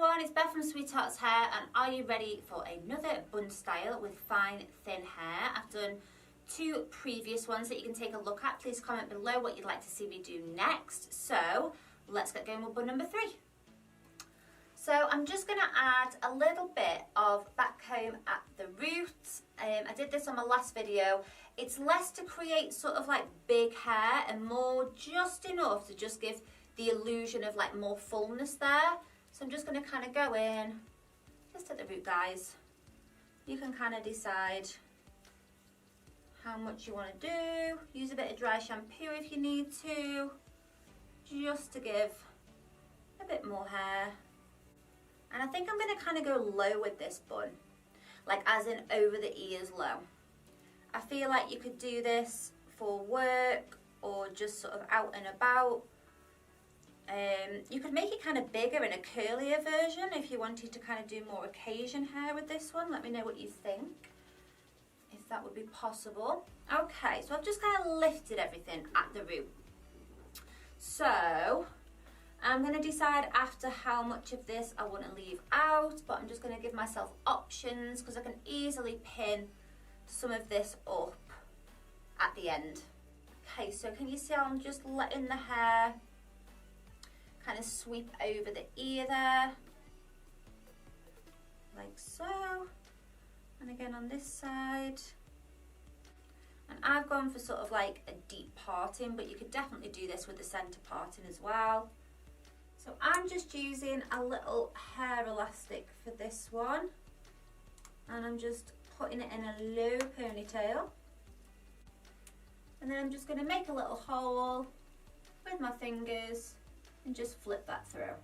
everyone, it's Beth from Sweetheart's Hair, and are you ready for another bun style with fine thin hair? I've done 2 previous ones that you can take a look at. Please comment below what you'd like to see me do next. So let's get going with bun number 3. So I'm just going to add a little bit of back comb at the roots. I did this on my last video. It's less to create sort of like big hair and more just enough to just give the illusion of like more fullness there. So I'm just going to kind of go in just at the root, guys. You can kind of decide how much you want to do. Use a bit of dry shampoo if you need to, just to give a bit more hair. And I think I'm going to kind of go low with this bun, like as in over the ears low. I feel like you could do this for work or just sort of out and about. You could make it kind of bigger in a curlier version if you wanted to kind of do more occasion hair with this one. Let me know what you think, if that would be possible. Okay, so I've just kind of lifted everything at the root. So I'm going to decide after how much of this I want to leave out, but I'm just going to give myself options because I can easily pin some of this up at the end. Okay, so can you see how I'm just letting the hair kind of sweep over the ear there, like so, and again on this side. And I've gone for sort of like a deep parting, but you could definitely do this with the center parting as well. So I'm just using a little hair elastic for this one, and I'm just putting it in a low ponytail, and then I'm just going to make a little hole with my fingers and just flip that through.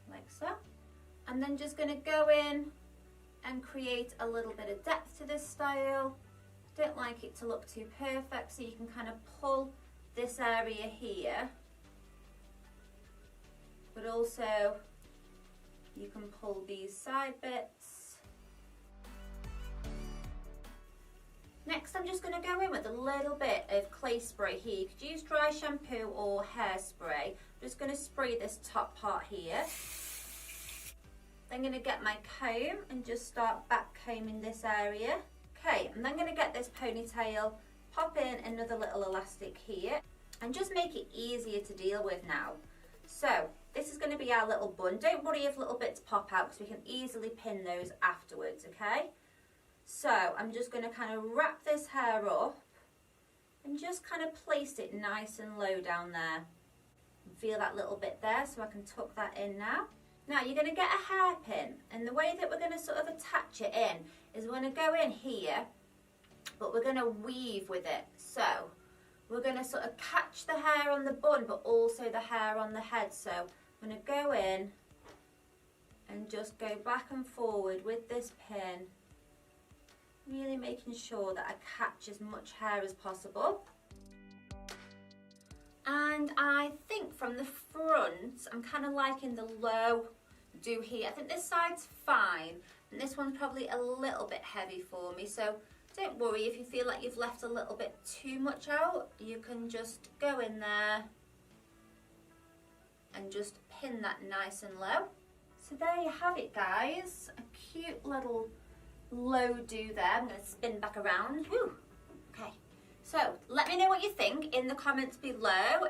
Like so. I'm then just going to go in and create a little bit of depth to this style. Don't like it to look too perfect, so you can kind of pull this area here, but also you can pull these side bits. Next, I'm just going to go in with a little bit of clay spray here. You could use dry shampoo or hairspray. I'm just going to spray this top part here. Then I'm going to get my comb and just start back combing this area. Okay, I'm then going to get this ponytail, pop in another little elastic here, and just make it easier to deal with now. So this is going to be our little bun. Don't worry if little bits pop out because we can easily pin those afterwards, okay? So I'm just going to kind of wrap this hair up and just kind of place it nice and low down there. Feel that little bit there, so I can tuck that in now. Now you're going to get a hairpin, and the way that we're going to sort of attach it in is we're going to go in here, but we're going to weave with it. So we're going to sort of catch the hair on the bun, but also the hair on the head. So I'm going to go in and just go back and forward with this pin, really making sure that I catch as much hair as possible. And I think from the front, I'm kind of liking the low do here. I think this side's fine, and this one's probably a little bit heavy for me. So don't worry if you feel like you've left a little bit too much out. You can just go in there and just pin that nice and low. So there you have it, guys. A cute little low do there. I'm going to spin back around. Woo! Okay. So let me know what you think in the comments below.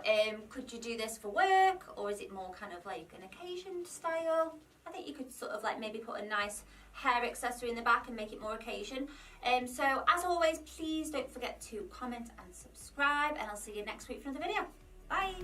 Could you do this for work, or is it more kind of like an occasion style? I think you could sort of like maybe put a nice hair accessory in the back and make it more occasion. So as always, please don't forget to comment and subscribe, and I'll see you next week for another video. Bye!